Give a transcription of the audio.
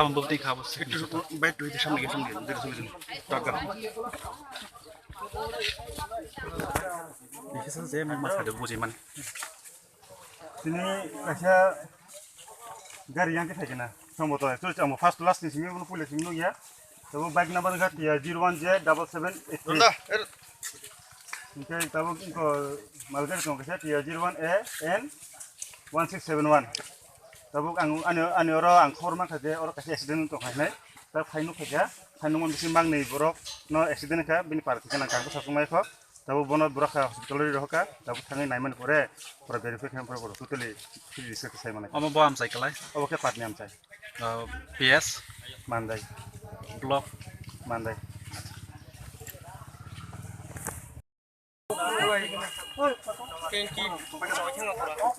Kawan bukti kabus. একটু byte হইতে সামনে গিয়ে সামনে যেটা ছবি দিন টাকা Bisa saja memang masa ada buji man. তিনি একটা গাড়ি আনতে থাকে না সম্ভবত চলছে আমার ফার্স্ট লাস্ট নিছি কোনো পুলিশ মিনো গিয়া তবে বাইক নাম্বার গাড়ি 01J7783 Okay, tabo ko malgar ko kasi tiya 01AN 1671 tabo ang oro ang khorma khaje oro kasi accident to khanai ta phainu khaja phainu mon bisi mang nei borok no accident ka bini par kana ka ko sakumai kho tabo bono buraka hospital ri roka tabo thangai naiman kore pura verify kan pura totally research sai mana Ama bom cycle ay. oke patni am sai PS mandai block mandai Thank you.